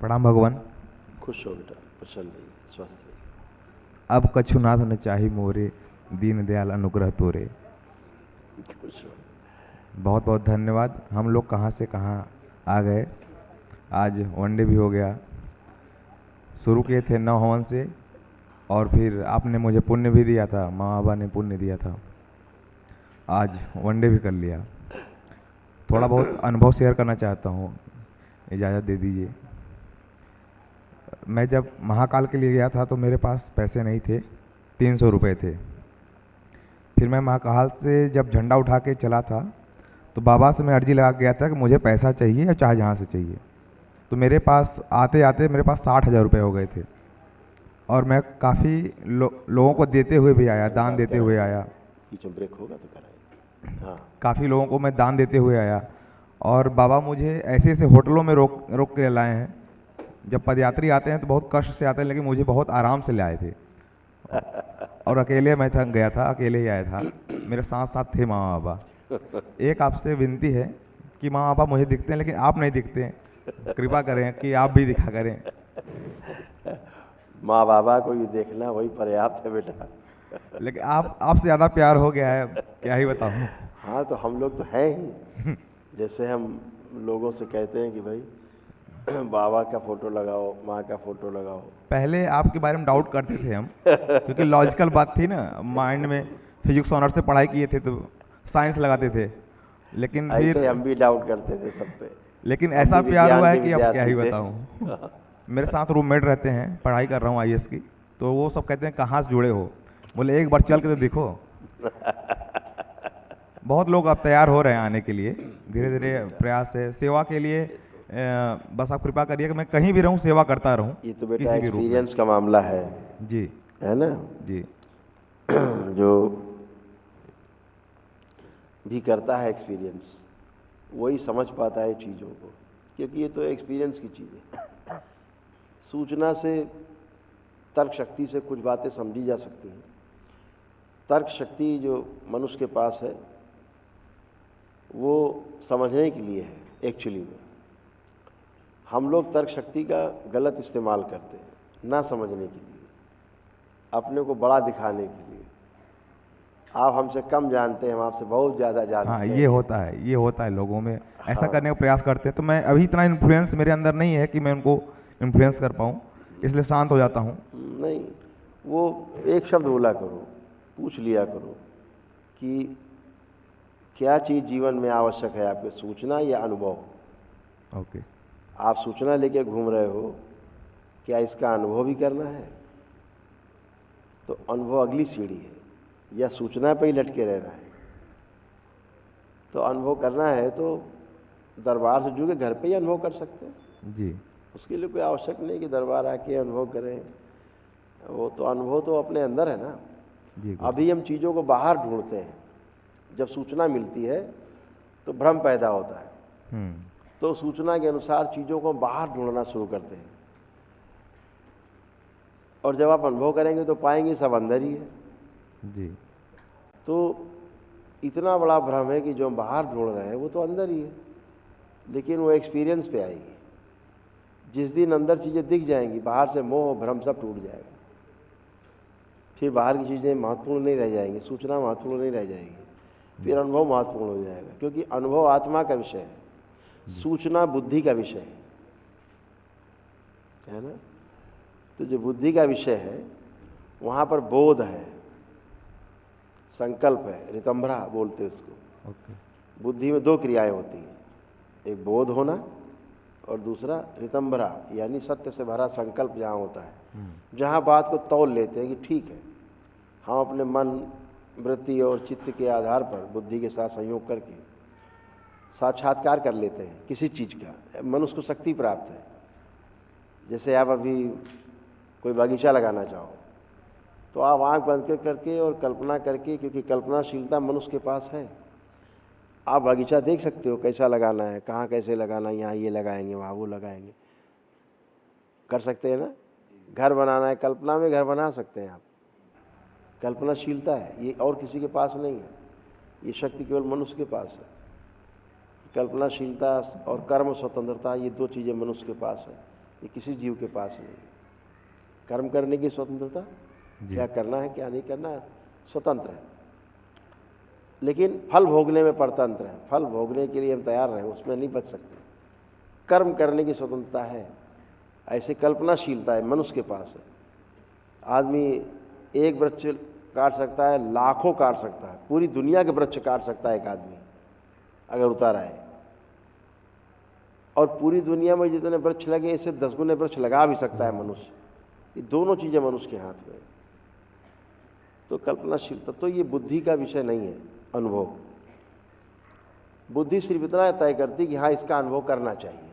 प्रणाम भगवान। खुश हो बेटा, प्रसन्न रहिए, स्वस्थ रहिए। अब कछु नाथ न चाही मोरे, दीन दयाल अनुग्रह तोरे। खुश हो। बहुत बहुत धन्यवाद। हम लोग कहाँ से कहाँ आ गए। आज वनडे भी हो गया। शुरू किए थे 9 हवन से, और फिर आपने मुझे पुण्य भी दिया था, माँ बाबा ने पुण्य दिया था। आज वनडे भी कर लिया। थोड़ा बहुत अनुभव शेयर करना चाहता हूँ, इजाज़त दे दीजिए। मैं जब महाकाल के लिए गया था तो मेरे पास पैसे नहीं थे, 300 रुपये थे। फिर मैं महाकाल से जब झंडा उठा के चला था तो बाबा से मैं अर्जी लगा के गया था कि मुझे पैसा चाहिए, या चाहे जहाँ से चाहिए। तो मेरे पास आते आते मेरे पास 60,000 रुपये हो गए थे, और मैं काफ़ी लोगों को देते हुए भी आया, दान देते हुए आया। बीच में ब्रेक होगा तो कराएंगे। हाँ, काफ़ी लोगों को मैं दान देते हुए आया, और बाबा मुझे ऐसे ऐसे होटलों में रोक रोक के लाए हैं। जब पदयात्री आते हैं तो बहुत कष्ट से आते हैं, लेकिन मुझे बहुत आराम से ले आए थे। और अकेले मैं था, गया था, अकेले ही आया था। मेरे साथ साथ थे माँ बाबा। एक आपसे विनती है कि माँ बाबा मुझे दिखते हैं लेकिन आप नहीं दिखते, कृपा करें कि आप भी दिखा करें। माँ बाबा को ये देखना वही पर्याप्त है बेटा। लेकिन आप आपसे ज़्यादा प्यार हो गया है, क्या ही बताऊँ। हाँ, तो हम लोग तो हैं ही। जैसे हम लोगों से कहते हैं कि भाई बाबा का फोटो लगाओ, माँ का फोटो लगाओ। पहले आपके बारे में डाउट करते थे हम, क्योंकि लॉजिकल बात थी ना, माइंड में फिजिक्स ऑनर से पढ़ाई किए थे तो साइंस लगाते थे। लेकिन ऐसे फिर हम भी डाउट करते थे सब पे। लेकिन हम ऐसा भी प्यार विज्ञान हुआ है के कि अब क्या ही विद्यार्थी थे। बताऊँ। मेरे साथ रूममेट रहते हैं, पढ़ाई कर रहा हूँ आईएएस की, तो वो सब कहते हैं कहाँ से जुड़े हो। बोले एक बार चल के तो देखो। बहुत लोग अब तैयार हो रहे हैं आने के लिए, धीरे बिल्कुल धीरे बेटा। प्रयास है सेवा के लिए। बस आप कृपा करिए कि मैं कहीं भी रहूं, सेवा करता रहूं, ये तो बेटा किसी भी रूप में। एक्सपीरियंस का मामला है जी। ना। जी। जो भी करता है एक्सपीरियंस, वही समझ पाता है चीज़ों को, क्योंकि ये तो एक्सपीरियंस की चीज़ है। सूचना से, तर्क शक्ति से कुछ बातें समझी जा सकती हैं। तर्क शक्ति जो मनुष्य के पास है वो समझने के लिए है। एक्चुअली में हम लोग तर्क शक्ति का गलत इस्तेमाल करते हैं, ना समझने के लिए, अपने को बड़ा दिखाने के लिए। आप हमसे कम जानते हैं, हम आपसे बहुत ज़्यादा हाँ, जानते ये हैं। होता है, ये होता है लोगों में। ऐसा हाँ। करने का प्रयास करते हैं, तो मैं अभी इतना इन्फ्लुएंस मेरे अंदर नहीं है कि मैं उनको इन्फ्लुएंस कर पाऊँ, इसलिए शांत हो जाता हूँ। नहीं, वो एक शब्द बोला करो, पूछ लिया करो कि क्या चीज़ जीवन में आवश्यक है आपके, सूचना या अनुभव। ओके। आप सूचना लेके घूम रहे हो, क्या इसका अनुभव भी करना है? तो अनुभव अगली सीढ़ी है, या सूचना पे ही लटके रहना है। तो अनुभव करना है तो दरबार से जुड़ के घर पे ही अनुभव कर सकते हैं। जी। उसके लिए कोई आवश्यक नहीं कि दरबार आके अनुभव करें। वो तो अनुभव तो अपने अंदर है ना। जी। अभी हम चीज़ों को बाहर ढूंढते हैं। जब सूचना मिलती है तो भ्रम पैदा होता है, तो सूचना के अनुसार चीज़ों को बाहर ढूंढना शुरू करते हैं, और जब आप अनुभव करेंगे तो पाएंगे सब अंदर ही है। जी। तो इतना बड़ा भ्रम है कि जो हम बाहर ढूंढ रहे हैं वो तो अंदर ही है, लेकिन वो एक्सपीरियंस पे आएगी। जिस दिन अंदर चीज़ें दिख जाएंगी, बाहर से मोह भ्रम सब टूट जाएगा। फिर बाहर की चीज़ें महत्वपूर्ण नहीं रह जाएंगी, सूचना महत्वपूर्ण नहीं रह जाएगी, फिर अनुभव महत्वपूर्ण हो जाएगा। क्योंकि अनुभव आत्मा का विषय है, सूचना बुद्धि का विषय है ना। तो जो बुद्धि का विषय है वहाँ पर बोध है, संकल्प है, रितंभरा बोलते हैं उसको। ओके। बुद्धि में दो क्रियाएं होती हैं, एक बोध होना और दूसरा रितंभरा, यानी सत्य से भरा संकल्प जहाँ होता है, जहाँ बात को तौल लेते हैं कि ठीक है, हम अपने मन, वृत्ति और चित्त के आधार पर बुद्धि के साथ संयोग करके साक्षात्कार कर लेते हैं किसी चीज़ का। मनुष्य को शक्ति प्राप्त है। जैसे आप अभी कोई बगीचा लगाना चाहो तो आप आँख बंद करके और कल्पना करके, क्योंकि कल्पनाशीलता मनुष्य के पास है, आप बगीचा देख सकते हो कैसा लगाना है, कहाँ कैसे लगाना है, यहाँ ये लगाएंगे, वहाँ वो लगाएंगे, कर सकते हैं ना। घर बनाना है, कल्पना में घर बना सकते हैं आप। कल्पनाशीलता है, ये और किसी के पास नहीं है, ये शक्ति केवल मनुष्य के पास है। कल्पनाशीलता और कर्म स्वतंत्रता, ये दो चीज़ें मनुष्य के पास है, ये किसी जीव के पास नहीं है। कर्म करने की स्वतंत्रता, जी। क्या करना है क्या नहीं करना है, स्वतंत्र है, लेकिन फल भोगने में परतंत्र है। फल भोगने के लिए हम तैयार रहें, उसमें नहीं बच सकते। कर्म करने की स्वतंत्रता है, ऐसे कल्पनाशीलता है मनुष्य के पास है। आदमी एक वृक्ष काट सकता है, लाखों काट सकता है, पूरी दुनिया के वृक्ष काट सकता है एक आदमी अगर उतारा है। और पूरी दुनिया में जितने वृक्ष लगे इससे 10 गुने वृक्ष लगा भी सकता है मनुष्य। ये दोनों चीज़ें मनुष्य के हाथ में है। तो कल्पनाशीलता तो ये बुद्धि का विषय नहीं है, अनुभव। बुद्धि सिर्फ इतना तय करती कि हाँ इसका अनुभव करना चाहिए,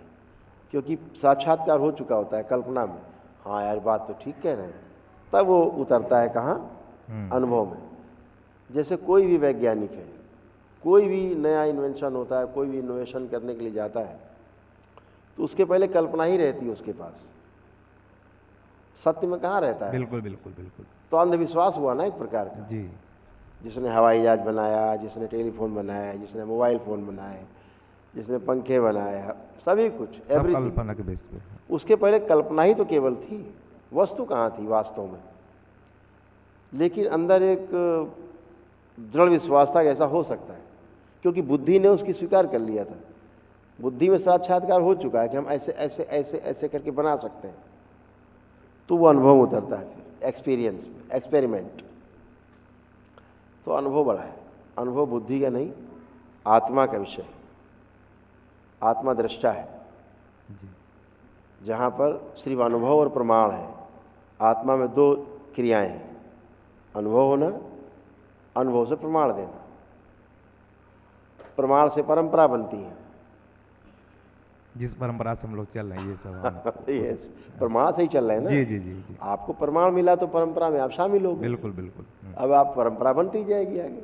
क्योंकि साक्षात्कार हो चुका होता है कल्पना में, हाँ यार बात तो ठीक कह रहे हैं, तब वो उतरता है कहाँ, अनुभव में। जैसे कोई भी वैज्ञानिक है, कोई भी नया इन्वेंशन होता है, कोई भी इनोवेशन करने के लिए जाता है तो उसके पहले कल्पना ही रहती है उसके पास, सत्य में कहाँ रहता है। बिल्कुल बिल्कुल बिल्कुल। तो अंधविश्वास हुआ ना एक प्रकार का। जी। जिसने हवाई जहाज बनाया, जिसने टेलीफोन बनाया, जिसने मोबाइल फ़ोन बनाए, जिसने पंखे बनाए, सभी कुछ सब एवरीथिंग, कल्पना के बेस पे। उसके पहले कल्पना ही तो केवल थी, वस्तु कहाँ थी वास्तव में। लेकिन अंदर एक दृढ़ विश्वास था कि ऐसा हो सकता है, क्योंकि बुद्धि ने उसकी स्वीकार कर लिया था। बुद्धि में साक्षात्कार हो चुका है कि हम ऐसे ऐसे ऐसे ऐसे करके बना सकते हैं। तो वो अनुभव उतरता है फिर एक्सपीरियंस में, एक्सपेरिमेंट। तो अनुभव बड़ा है। अनुभव बुद्धि का नहीं, आत्मा का विषय है। आत्मा दृष्टा है, जहाँ पर सिर्फ अनुभव और प्रमाण है। आत्मा में दो क्रियाएं हैं, अनुभव होना, अनुभव से प्रमाण देना। प्रमाण से परंपरा बनती है, जिस परंपरा से हम लोग चल रहे हैं ये सब। यस, प्रमाण से ही चल रहे हैं ना। जी जी जी जी। आपको प्रमाण मिला तो परंपरा में आप शामिल हो गए। बिल्कुल बिल्कुल। अब आप परंपरा बनती जाएगी आगे।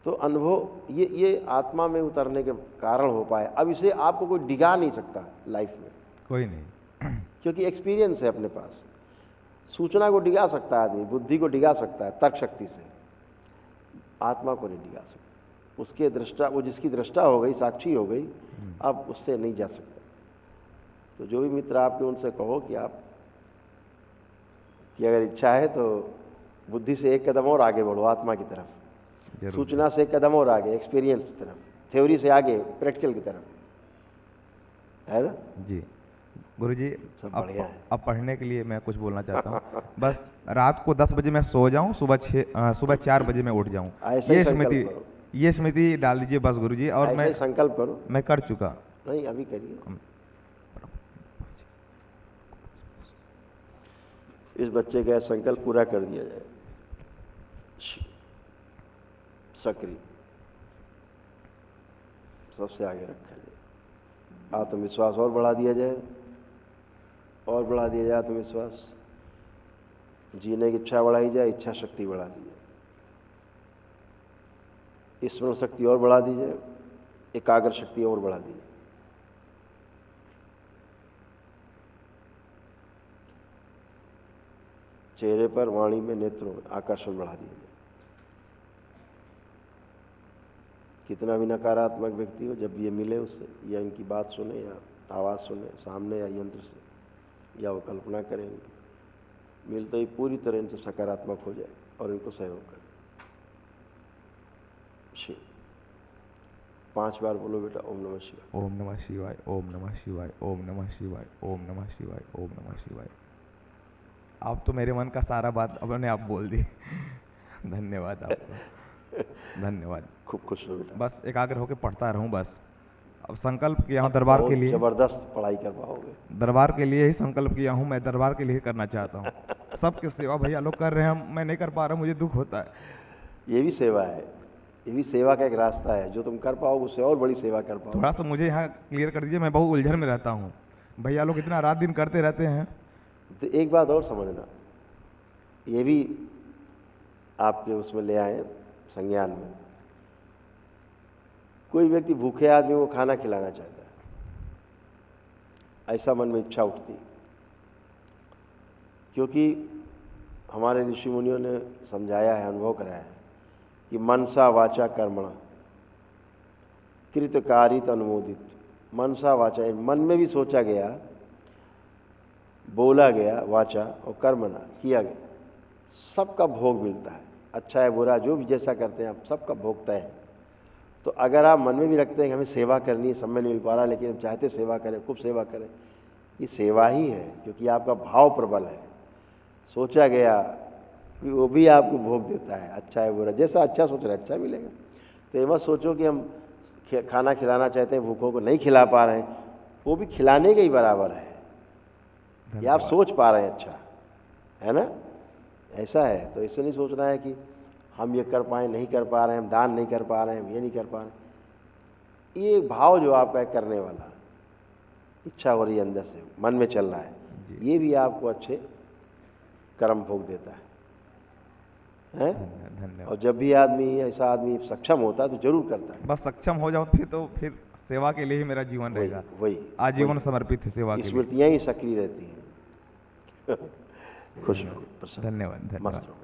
तो अनुभव ये आत्मा में उतरने के कारण हो पाए। अब इसे आपको कोई डिगा नहीं सकता लाइफ में, कोई नहीं, क्योंकि एक्सपीरियंस है अपने पास। सूचना को डिगा सकता है आदमी, बुद्धि को डिगा सकता है तर्क शक्ति से, आत्मा को नहीं डिगा सकता। उसके दृष्टा, वो जिसकी दृष्टा हो गई, साक्षी हो गई, अब उससे नहीं जा सकता। तो जो भी मित्र आपके, उनसे कहो कि आप कि अगर इच्छा है तो बुद्धि से एक कदम और आगे बढ़ो आत्मा की तरफ, सूचना से एक कदम और आगे एक्सपीरियंस की तरफ, थ्योरी से आगे प्रैक्टिकल की तरफ, है ना। जी गुरुजी, सब बढ़िया है। अब पढ़ने के लिए मैं कुछ बोलना चाहता हूँ। बस रात को 10 बजे मैं सो जाऊँ, सुबह 4 बजे मैं उठ जाऊँ, ये स्मृति डाल दीजिए बस गुरुजी। और मैं संकल्प करो। मैं कर चुका। नहीं, अभी करिए। इस बच्चे का संकल्प पूरा कर दिया जाए। सक्रिय सबसे आगे रखा जाए। आत्मविश्वास और बढ़ा दिया जाए, और बढ़ा दिया जाए आत्मविश्वास। जीने की इच्छा बढ़ाई जाए, इच्छा शक्ति बढ़ा दी जाए, स्मरण शक्ति और बढ़ा दी जाए, एकाग्र शक्ति और बढ़ा दी जाए। चेहरे पर, वाणी में, नेत्रों में आकर्षण बढ़ा दिया जाए। कितना भी नकारात्मक व्यक्ति हो, जब ये मिले उससे, या इनकी बात सुने, या आवाज़ सुने सामने, या यंत्र से, या वो कल्पना करें, मिलते ही पूरी तरह इनसे सकारात्मक हो जाए और इनको सहयोग करें। 5 बार बोलो बेटा, ओम नमः शिवाय, ओम नमः शिवाय, ओम नमः शिवाय, ओम नमः शिवाय, ओम नमः शिवाय, ओम नमः शिवाय। आप तो मेरे मन का सारा बात अपने आप बोल दी। धन्यवाद आपको, धन्यवाद। खूब खुश हो बेटा। बस एकाग्र होकर पढ़ता रहूं बस। अब संकल्प किया हूँ दरबार के लिए, जबरदस्त पढ़ाई कर पाओगे। दरबार के लिए ही संकल्प किया हूँ, मैं दरबार के लिए ही करना चाहता हूँ। सबकी सेवा भैया लोग कर रहे हैं, मैं नहीं कर पा रहा हूँ, मुझे दुख होता है। ये भी सेवा है, ये भी सेवा का एक रास्ता है। जो तुम कर पाओगे उससे और बड़ी सेवा कर पाओगे। थोड़ा सा मुझे यहाँ क्लियर कर दीजिए, मैं बहुत उलझन में रहता हूँ। भैया लोग इतना रात दिन करते रहते हैं। तो एक बात और समझना, ये भी आपके उसमें ले आए संज्ञान में। कोई व्यक्ति भूखे आदमी को खाना खिलाना चाहता है, ऐसा मन में इच्छा उठती, क्योंकि हमारे ऋषि मुनियों ने समझाया है, अनुभव कराया है कि मनसा वाचा कर्मणा कृतकारित अनुमोदित। मनसा वाचा, मन में भी सोचा गया बोला गया वाचा और कर्मणा किया गया, सबका भोग मिलता है। अच्छा है बुरा जो भी जैसा करते हैं आप सबका भोग तय है। तो अगर आप मन में भी रखते हैं कि हमें सेवा करनी है, समय नहीं मिल पा रहा लेकिन हम चाहते सेवा करें, खूब सेवा करें, ये सेवा ही है, क्योंकि आपका भाव प्रबल है। सोचा गया कि वो भी आपको भोग देता है। अच्छा है बुरा जैसा अच्छा सोच रहे अच्छा मिलेगा। तो ये मत सोचो कि हम खाना खिलाना चाहते हैं, भूखों को नहीं खिला पा रहे हैं, वो भी खिलाने के ही बराबर है। ये आप सोच पा रहे हैं, अच्छा है ना, ऐसा है। तो इससे नहीं सोचना है कि हम ये कर पाए नहीं कर पा रहे हैं, हम दान नहीं कर पा रहे हैं, हम ये नहीं कर पा रहे। ये भाव जो आपका करने वाला इच्छा हो रही है अंदर से, मन में चल रहा है, ये भी आपको अच्छे कर्म भोग देता है। धन्यवाद। और जब भी आदमी ऐसा आदमी सक्षम होता है तो जरूर करता है। बस सक्षम हो जाओ तो फिर सेवा के लिए ही मेरा जीवन रहेगा, वही आजीवन समर्पित है सेवा के लिए। स्मृतियाँ ही सक्रिय रहती हैं। खुश रहो, प्रसन्न, धन्यवाद। मस्त रहो।